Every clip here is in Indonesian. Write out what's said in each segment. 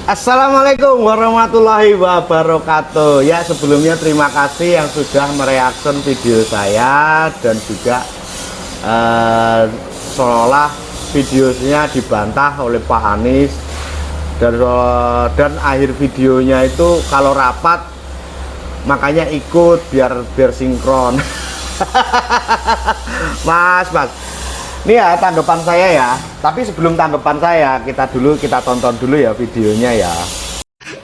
Assalamualaikum warahmatullahi wabarakatuh. Ya, sebelumnya terima kasih yang sudah mereaction video saya dan juga seolah videonya dibantah oleh Pak Anies dan akhir videonya itu kalau rapat makanya ikut biar sinkron. Mas ini ya tanggapan saya ya, tapi sebelum tanggapan saya kita tonton dulu ya videonya ya.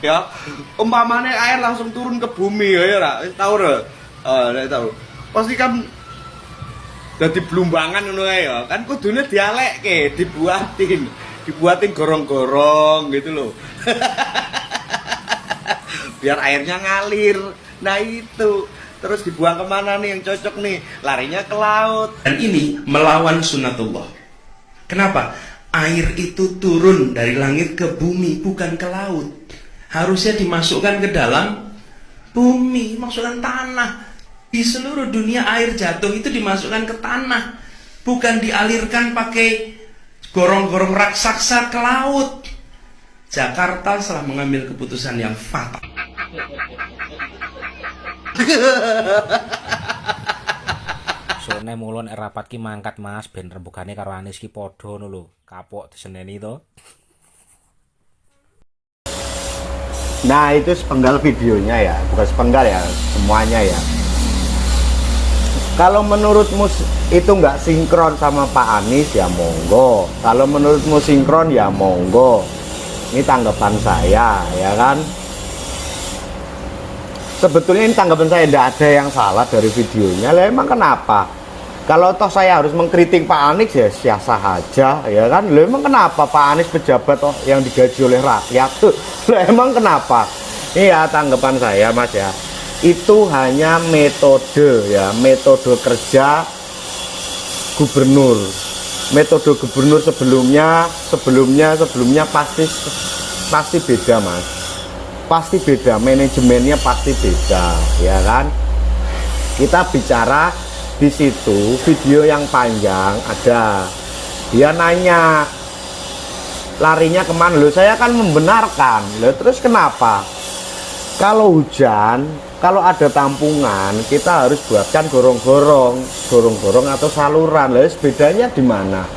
Ya, umpamanya air langsung turun ke bumi ya, tahu re? Tahu. Pasti kan jadi belumbangan ngono ya, kan kudune dialek dibuatin gorong-gorong gitu loh. Biar airnya ngalir. Nah itu. Terus dibuang kemana nih yang cocok nih? Larinya ke laut. Dan ini melawan sunnatullah. Kenapa? Air itu turun dari langit ke bumi, bukan ke laut. Harusnya dimasukkan ke dalam bumi, masukkan tanah. Di seluruh dunia air jatuh itu dimasukkan ke tanah, bukan dialirkan pakai gorong-gorong raksasa ke laut. Jakarta telah mengambil keputusan yang fatal. Sone mulon rapat ki mangkat Mas ben rembugane karo Anies ki padha ngono lho. Kapok diseneni to. Nah, itu sepenggal videonya ya, bukan sepenggal ya, semuanya ya. Kalau menurutmu itu nggak sinkron sama Pak Anies ya monggo. Kalau menurutmu sinkron ya monggo. Ini tanggapan saya ya kan. Sebetulnya ini tanggapan saya, tidak ada yang salah dari videonya. Lah emang kenapa? Kalau toh saya harus mengkritik Pak Anies ya sah-sah aja ya kan. Lah emang kenapa Pak Anies pejabat toh yang digaji oleh rakyat tuh? Lah emang kenapa? Iya tanggapan saya Mas ya. Itu hanya metode ya, metode kerja gubernur. Metode gubernur sebelumnya pasti beda Mas. Pasti beda, manajemennya pasti beda ya kan. Kita bicara di situ video yang panjang ada dia nanya larinya kemana. Loh saya kan membenarkan. Loh terus kenapa kalau hujan, kalau ada tampungan kita harus buatkan gorong-gorong atau saluran. Loh bedanya di mana?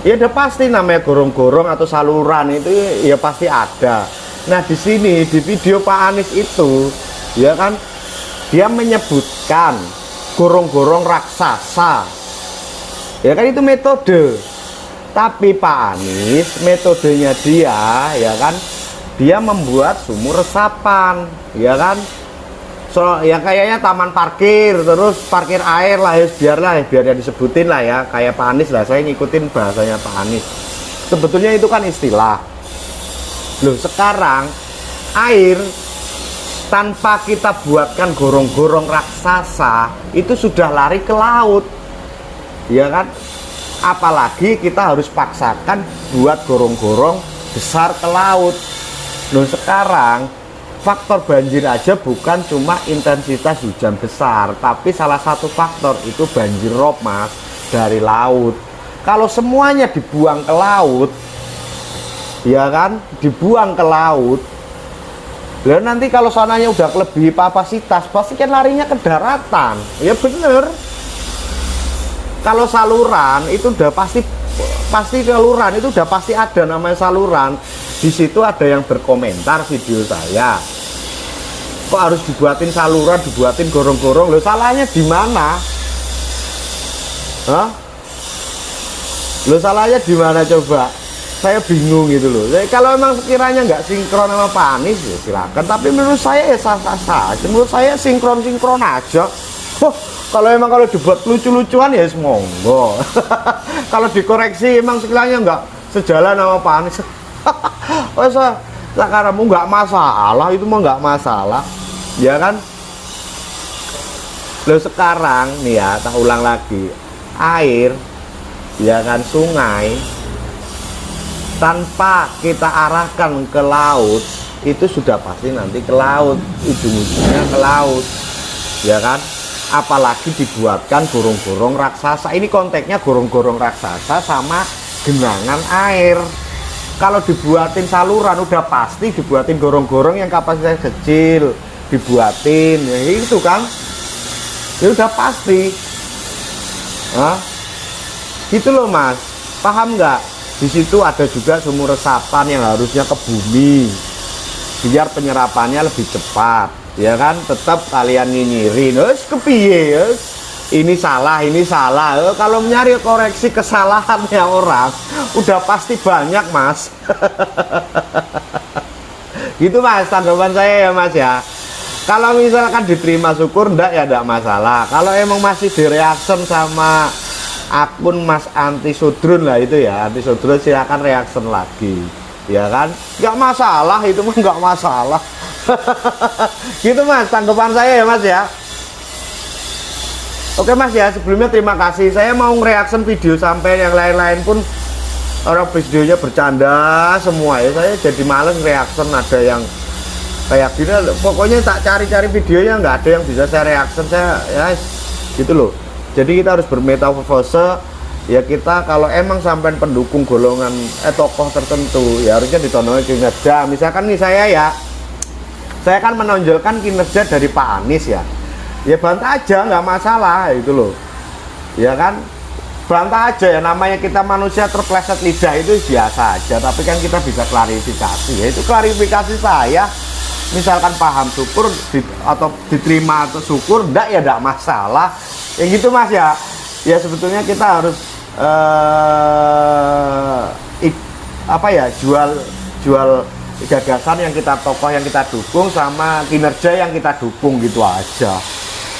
Ya udah pasti namanya gorong-gorong atau saluran itu ya pasti ada. Nah di sini di video Pak Anies itu ya kan dia menyebutkan gorong-gorong raksasa ya kan itu metode, tapi Pak Anies metodenya dia ya kan dia membuat sumur resapan ya kan. So ya kayaknya taman parkir, terus parkir air lah ya, biar ya disebutin lah ya kayak Pak Anies lah, saya ngikutin bahasanya Pak Anies. Sebetulnya itu kan istilah. Loh sekarang air tanpa kita buatkan gorong-gorong raksasa itu sudah lari ke laut ya kan, apalagi kita harus paksakan buat gorong-gorong besar ke laut. Loh sekarang faktor banjir aja bukan cuma intensitas hujan besar, tapi salah satu faktor itu banjir rob Mas dari laut. Kalau semuanya dibuang ke laut ya kan, dibuang ke laut, dan nanti kalau sananya udah lebih kapasitas pasti kan larinya ke daratan ya bener. Kalau saluran itu udah pasti saluran itu udah pasti ada namanya saluran. Di situ ada yang berkomentar video saya, kok harus dibuatin saluran, dibuatin gorong-gorong. Loh salahnya di mana? Hah? Loh salahnya di mana coba? Saya bingung gitu loh. Jadi, kalau memang sekiranya nggak sinkron sama Pak Anies ya silakan. Tapi menurut saya ya sah-sah saja. Menurut saya sinkron aja. Kalau dibuat lucu-lucuan ya monggo. Kalau dikoreksi emang sekiranya nggak sejalan sama Pak Anies. Sekarang nggak masalah, itu mah nggak masalah, ya kan? Loh sekarang nih ya, tak ulang lagi, air, ya kan sungai. Tanpa kita arahkan ke laut itu sudah pasti nanti ke laut, ujung-ujungnya ke laut ya kan. Apalagi dibuatkan gorong-gorong raksasa. Ini konteksnya gorong-gorong raksasa sama genangan air. kalau dibuatin saluran udah pasti dibuatin gorong-gorong yang kapasitas kecil, dibuatin ya itu kan, ya udah pasti. Gitu loh Mas, paham nggak? Di situ ada juga sumur resapan yang harusnya ke bumi biar penyerapannya lebih cepat, ya kan? Tetap kalian nyinyirin, kepiye ini salah, kalau nyari koreksi kesalahannya orang udah pasti banyak Mas. Gitu Mas, tanggapan saya ya Mas ya. Kalau misalkan diterima syukur ndak ya ndak masalah. Kalau emang masih direaction sama akun Mas Anti Sudrun lah itu ya, Anti Sudrun silakan reaction lagi, ya kan? Nggak masalah, itu mah nggak masalah. Gitu Mas, tanggapan saya ya Mas ya. Oke Mas ya, sebelumnya terima kasih. Saya mau reaction video sampai yang lain-lain pun orang videonya bercanda semua ya. Saya jadi males reaction, ada yang kayak gini. Pokoknya tak cari-cari videonya nggak ada yang bisa saya reaction, saya ya gitu loh. Jadi kita harus bermetamorfose ya. Kita kalau emang sampai pendukung golongan tokoh tertentu ya harusnya ditonjolkan kinerja. Misalkan nih saya kan menonjolkan kinerja dari Pak Anies ya bantah aja, nggak masalah itu loh, ya kan, bantah aja ya, namanya kita manusia terpleset lidah itu biasa aja. Tapi kan kita bisa klarifikasi, ya itu klarifikasi saya. Misalkan paham syukur atau diterima atau syukur enggak ya enggak masalah ya gitu Mas ya. Ya sebetulnya kita harus jual gagasan yang kita tokoh yang kita dukung sama kinerja yang kita dukung, gitu aja.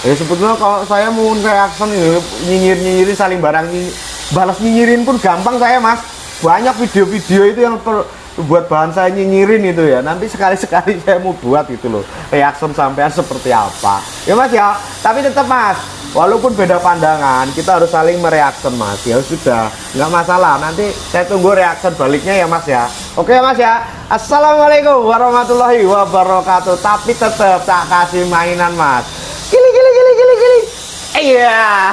Ya sebetulnya kalau saya mau reaction nyinyir-nyinyirin saling barang balas nyinyirin pun gampang saya Mas. Banyak video-video itu yang buat bahan saya nyinyirin itu ya. Nanti sekali-sekali saya mau buat gitu loh, reaction sampean seperti apa ya Mas ya. Tapi tetap Mas, walaupun beda pandangan kita harus saling mereaction Mas. Ya sudah, nggak masalah, nanti saya tunggu reaction baliknya ya Mas ya. Oke Mas ya. Assalamualaikum warahmatullahi wabarakatuh. Tapi tetap tak kasih mainan Mas. Gili. Iya.